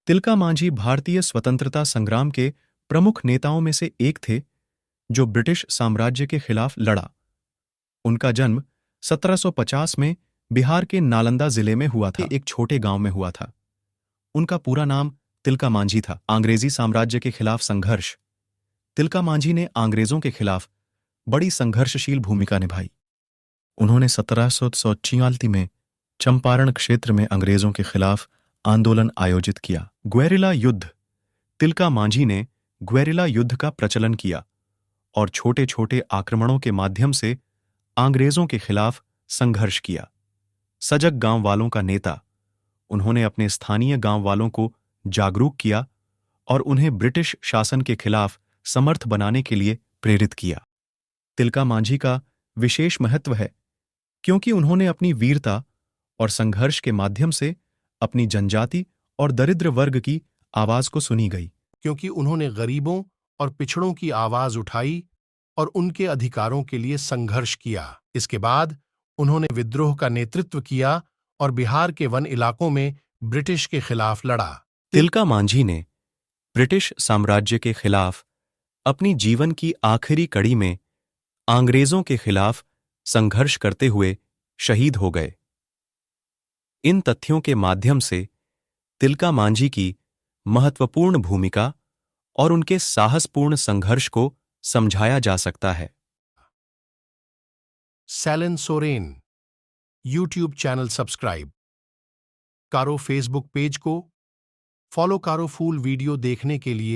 तिलका मांझी भारतीय स्वतंत्रता संग्राम के प्रमुख नेताओं में से एक थे जो ब्रिटिश साम्राज्य के खिलाफ लड़ा। उनका जन्म 1750 में बिहार के नालंदा जिले में हुआ था, एक छोटे गांव में हुआ था। उनका पूरा नाम तिलका मांझी था। अंग्रेजी साम्राज्य के खिलाफ संघर्ष। तिलका मांझी ने अंग्रेजों के खिलाफ बड़ी संघर्षशील भूमिका निभाई। उन्होंने 1744 में चंपारण क्षेत्र में अंग्रेजों के खिलाफ आंदोलन आयोजित किया। ग्वेरिला युद्ध। तिलका मांझी ने ग्वेरिला युद्ध का प्रचलन किया और छोटे छोटे आक्रमणों के माध्यम से अंग्रेजों के खिलाफ संघर्ष किया। सजग गांव वालों का नेता, उन्होंने अपने स्थानीय गांव वालों को जागरूक किया और उन्हें ब्रिटिश शासन के खिलाफ समर्थ बनाने के लिए प्रेरित किया। तिलका मांझी का विशेष महत्व है क्योंकि उन्होंने अपनी वीरता और संघर्ष के माध्यम से अपनी जनजाति और दरिद्र वर्ग की आवाज को सुनी गई। क्योंकि उन्होंने गरीबों और पिछड़ों की आवाज उठाई और उनके अधिकारों के लिए संघर्ष किया। इसके बाद उन्होंने विद्रोह का नेतृत्व किया और बिहार के वन इलाकों में ब्रिटिश के खिलाफ लड़ा। तिलका मांझी ने ब्रिटिश साम्राज्य के खिलाफ अपनी जीवन की आखिरी कड़ी में अंग्रेजों के खिलाफ संघर्ष करते हुए शहीद हो गए। इन तथ्यों के माध्यम से तिलका मांझी की महत्वपूर्ण भूमिका और उनके साहसपूर्ण संघर्ष को समझाया जा सकता है। सैलन सोरेन यूट्यूब चैनल सब्सक्राइब करो, फेसबुक पेज को फॉलो करो। फुल वीडियो देखने के लिए